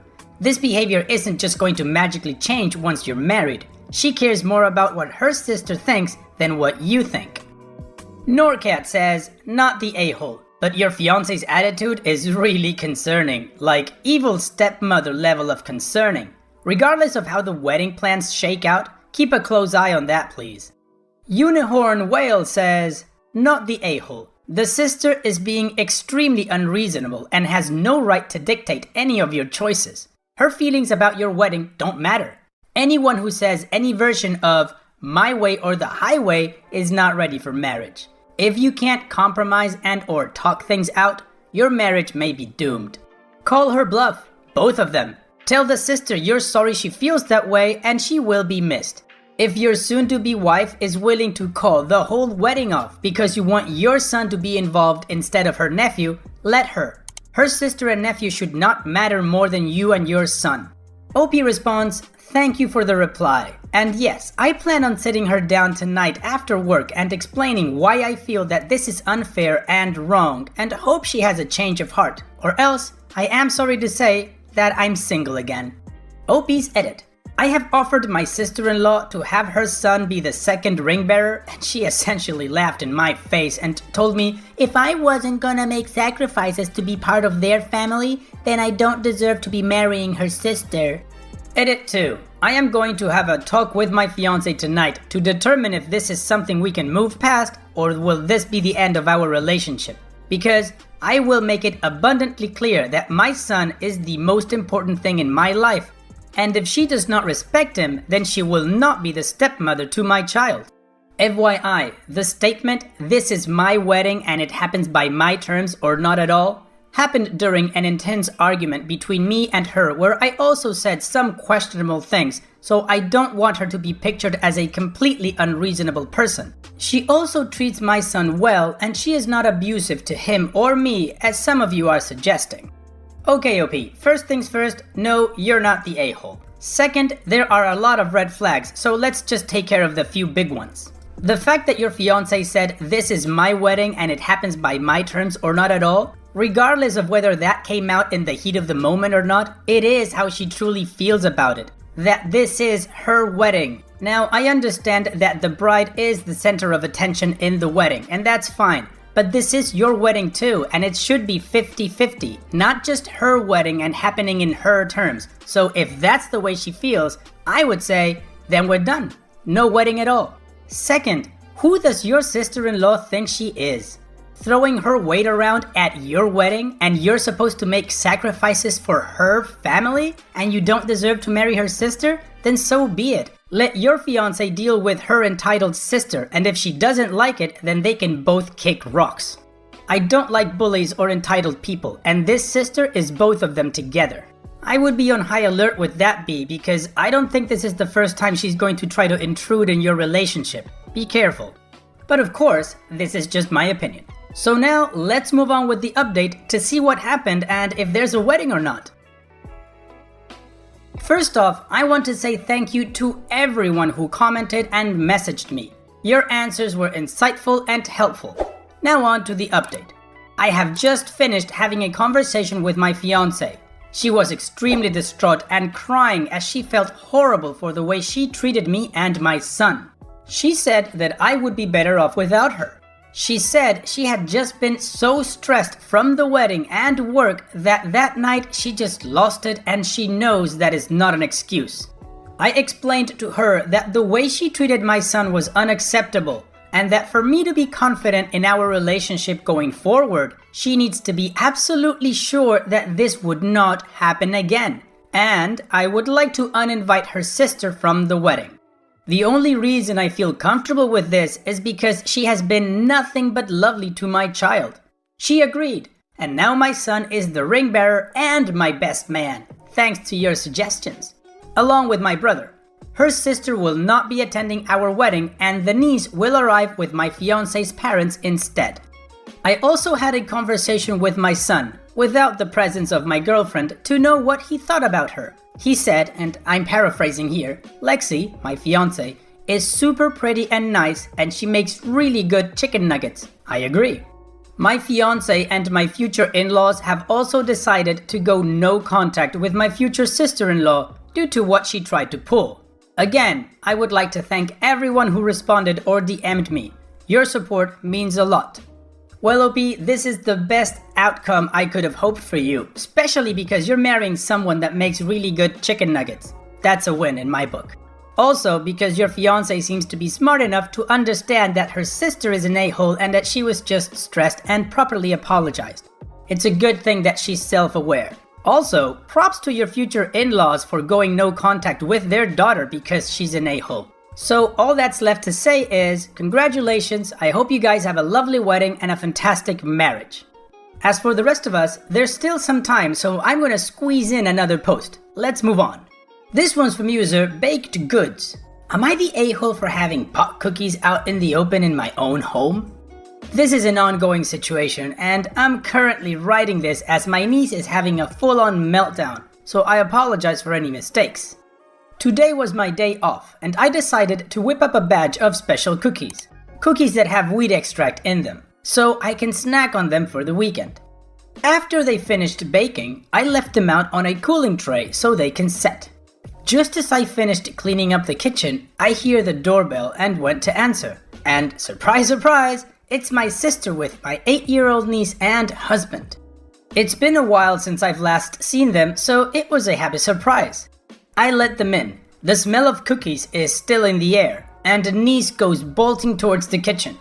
This behavior isn't just going to magically change once you're married. She cares more about what her sister thinks than what you think. Norcat says, not the a-hole, but your fiance's attitude is really concerning, like evil stepmother level of concerning. Regardless of how the wedding plans shake out, keep a close eye on that please. Unicorn Whale says, not the a-hole. The sister is being extremely unreasonable and has no right to dictate any of your choices. Her feelings about your wedding don't matter. Anyone who says any version of my way or the highway is not ready for marriage. If you can't compromise and or talk things out, your marriage may be doomed. Call her bluff, both of them. Tell the sister you're sorry she feels that way and she will be missed. If your soon-to-be wife is willing to call the whole wedding off because you want your son to be involved instead of her nephew, let her. Her sister and nephew should not matter more than you and your son. OP responds, "Thank you for the reply. And yes, I plan on sitting her down tonight after work and explaining why I feel that this is unfair and wrong and hope she has a change of heart. Or else, I am sorry to say that I'm single again." OP's edit. I have offered my sister-in-law to have her son be the second ring bearer, and she essentially laughed in my face and told me if I wasn't gonna make sacrifices to be part of their family, then I don't deserve to be marrying her sister. Edit 2. I am going to have a talk with my fiance tonight to determine if this is something we can move past or will this be the end of our relationship. Because I will make it abundantly clear that my son is the most important thing in my life. And if she does not respect him, then she will not be the stepmother to my child. FYI, the statement, "This is my wedding and it happens by my terms or not at all," happened during an intense argument between me and her where I also said some questionable things, so I don't want her to be pictured as a completely unreasonable person. She also treats my son well and she is not abusive to him or me as some of you are suggesting. Okay, OP, first things first, no, you're not the a-hole. Second, there are a lot of red flags, so let's just take care of the few big ones. The fact that your fiance said, "This is my wedding and it happens by my terms or not at all," regardless of whether that came out in the heat of the moment or not, it is how she truly feels about it. That this is her wedding. Now, I understand that the bride is the center of attention in the wedding, and that's fine. But this is your wedding too, and it should be 50-50, not just her wedding and happening in her terms. So if that's the way she feels, I would say, then we're done. No wedding at all. Second, who does your sister-in-law think she is? Throwing her weight around at your wedding and you're supposed to make sacrifices for her family and you don't deserve to marry her sister? Then so be it. Let your fiance deal with her entitled sister, and if she doesn't like it, then they can both kick rocks. I don't like bullies or entitled people, and this sister is both of them together. I would be on high alert with that B because I don't think this is the first time she's going to try to intrude in your relationship. Be careful. But of course, this is just my opinion. So now, let's move on with the update to see what happened and if there's a wedding or not. First off, I want to say thank you to everyone who commented and messaged me. Your answers were insightful and helpful. Now on to the update. I have just finished having a conversation with my fiance. She was extremely distraught and crying as she felt horrible for the way she treated me and my son. She said that I would be better off without her. She said she had just been so stressed from the wedding and work that night she just lost it, and she knows that is not an excuse. I explained to her that the way she treated my son was unacceptable, and that for me to be confident in our relationship going forward, she needs to be absolutely sure that this would not happen again. And I would like to uninvite her sister from the wedding. The only reason I feel comfortable with this is because she has been nothing but lovely to my child. She agreed, and now my son is the ring bearer and my best man, thanks to your suggestions. Along with my brother. Her sister will not be attending our wedding and the niece will arrive with my fiance's parents instead. I also had a conversation with my son, without the presence of my girlfriend, to know what he thought about her. He said, and I'm paraphrasing here, Lexi, my fiance, is super pretty and nice and she makes really good chicken nuggets. I agree. My fiance and my future in-laws have also decided to go no contact with my future sister-in-law due to what she tried to pull. Again, I would like to thank everyone who responded or DM'd me. Your support means a lot. Well, OP, this is the best outcome I could have hoped for you, especially because you're marrying someone that makes really good chicken nuggets. That's a win in my book. Also, because your fiance seems to be smart enough to understand that her sister is an a-hole and that she was just stressed and properly apologized. It's a good thing that she's self-aware. Also, props to your future in-laws for going no contact with their daughter because she's an a-hole. So all that's left to say is, congratulations, I hope you guys have a lovely wedding and a fantastic marriage. As for the rest of us, there's still some time, so I'm gonna squeeze in another post. Let's move on. This one's from user Baked Goods. Am I the a-hole for having pot cookies out in the open in my own home? This is an ongoing situation, and I'm currently writing this as my niece is having a full-on meltdown, so I apologize for any mistakes. Today was my day off, and I decided to whip up a batch of special cookies. Cookies that have wheat extract in them, so I can snack on them for the weekend. After they finished baking, I left them out on a cooling tray so they can set. Just as I finished cleaning up the kitchen, I hear the doorbell and went to answer. And surprise, surprise, it's my sister with my 8-year-old niece and husband. It's been a while since I've last seen them, so it was a happy surprise. I let them in. The smell of cookies is still in the air, and niece goes bolting towards the kitchen.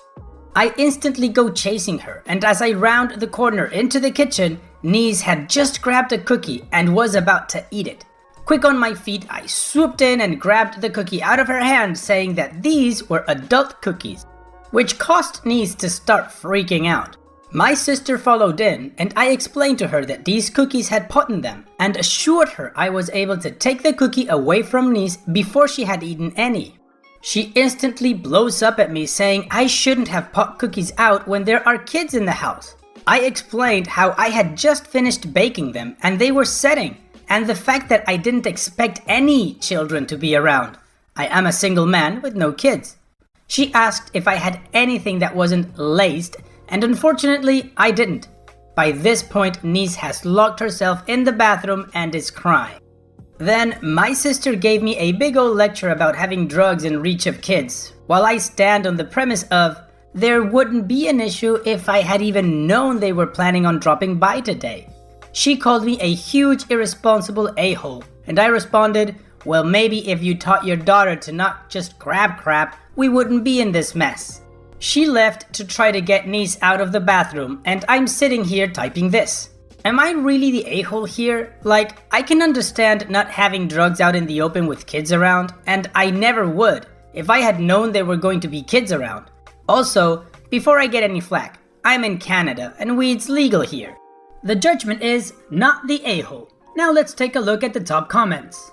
I instantly go chasing her, and as I round the corner into the kitchen, niece had just grabbed a cookie and was about to eat it. Quick on my feet, I swooped in and grabbed the cookie out of her hand, saying that these were adult cookies, which caused niece to start freaking out. My sister followed in, and I explained to her that these cookies had pot in them, and assured her I was able to take the cookie away from niece before she had eaten any. She instantly blows up at me saying I shouldn't have pot cookies out when there are kids in the house. I explained how I had just finished baking them and they were setting, and the fact that I didn't expect any children to be around. I am a single man with no kids. She asked if I had anything that wasn't laced, and unfortunately I didn't. By this point, niece has locked herself in the bathroom and is crying. Then my sister gave me a big old lecture about having drugs in reach of kids, while I stand on the premise of there wouldn't be an issue if I had even known they were planning on dropping by today. She called me a huge irresponsible a-hole, and I responded, well, maybe if you taught your daughter to not just grab crap, we wouldn't be in this mess. She left to try to get niece out of the bathroom, and I'm sitting here typing this. Am I really the a-hole here? Like, I can understand not having drugs out in the open with kids around, and I never would if I had known there were going to be kids around. Also, before I get any flack, I'm in Canada and weed's legal here. The judgment is not the a-hole. Now let's take a look at the top comments.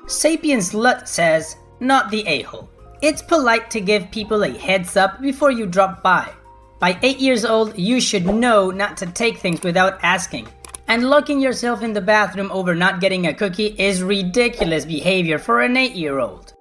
Sapiens Lut says, not the a-hole. It's polite to give people a heads up before you drop by. By 8 years old, you should know not to take things without asking. And locking yourself in the bathroom over not getting a cookie is ridiculous behavior for an 8-year-old.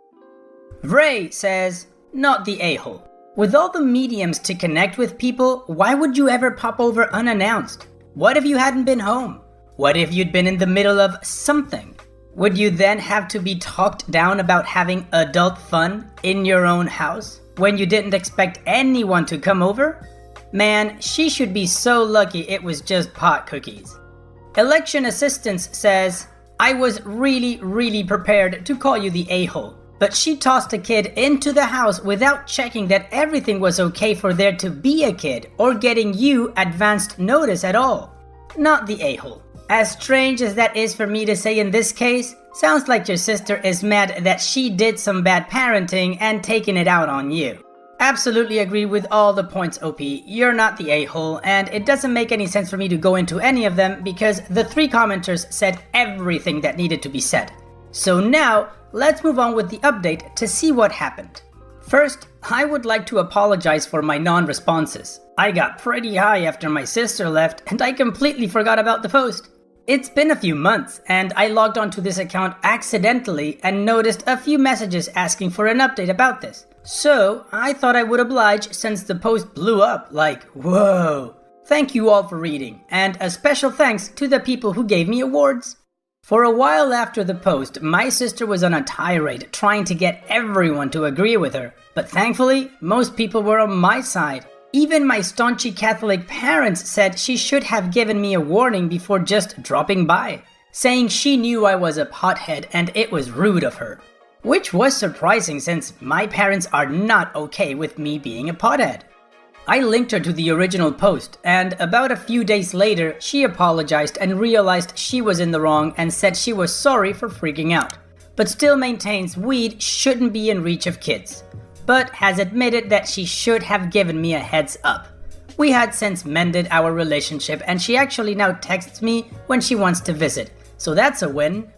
Vray says, not the a-hole. With all the mediums to connect with people, why would you ever pop over unannounced? What if you hadn't been home? What if you'd been in the middle of something? Would you then have to be talked down about having adult fun in your own house when you didn't expect anyone to come over? Man, she should be so lucky it was just pot cookies. Election Assistance says, I was really prepared to call you the a-hole, but she tossed a kid into the house without checking that everything was okay for there to be a kid or getting you advanced notice at all. Not the a-hole. As strange as that is for me to say in this case, sounds like your sister is mad that she did some bad parenting and taking it out on you. Absolutely agree with all the points, OP. You're not the a-hole, and it doesn't make any sense for me to go into any of them because the 3 commenters said everything that needed to be said. So now, let's move on with the update to see what happened. First, I would like to apologize for my non-responses. I got pretty high after my sister left, and I completely forgot about the post. It's been a few months, and I logged onto this account accidentally and noticed a few messages asking for an update about this. So, I thought I would oblige since the post blew up, like, whoa. Thank you all for reading, and a special thanks to the people who gave me awards. For a while after the post, my sister was on a tirade trying to get everyone to agree with her, but thankfully, most people were on my side. Even my staunchy Catholic parents said she should have given me a warning before just dropping by, saying she knew I was a pothead and it was rude of her. Which was surprising since my parents are not okay with me being a pothead. I linked her to the original post, and about a few days later, she apologized and realized she was in the wrong and said she was sorry for freaking out, but still maintains weed shouldn't be in reach of kids, but has admitted that she should have given me a heads up. We had since mended our relationship and she actually now texts me when she wants to visit, so that's a win.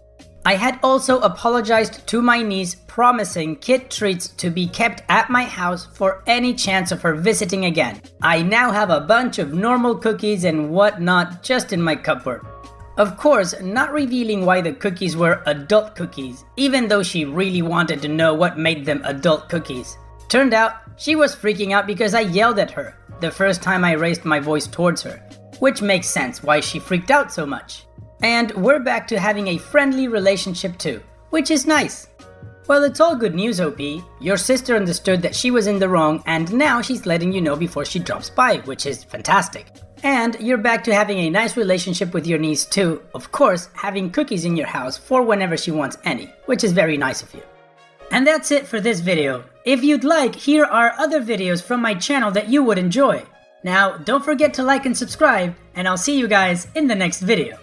I had also apologized to my niece, promising kid treats to be kept at my house for any chance of her visiting again. I now have a bunch of normal cookies and whatnot just in my cupboard. Of course, not revealing why the cookies were adult cookies, even though she really wanted to know what made them adult cookies. Turned out, she was freaking out because I yelled at her the first time I raised my voice towards her, which makes sense why she freaked out so much. And we're back to having a friendly relationship too, which is nice. Well, it's all good news, OP. Your sister understood that she was in the wrong and now she's letting you know before she drops by, which is fantastic. And you're back to having a nice relationship with your niece too, of course, having cookies in your house for whenever she wants any, which is very nice of you. And that's it for this video. If you'd like, here are other videos from my channel that you would enjoy. Now, don't forget to like and subscribe, and I'll see you guys in the next video.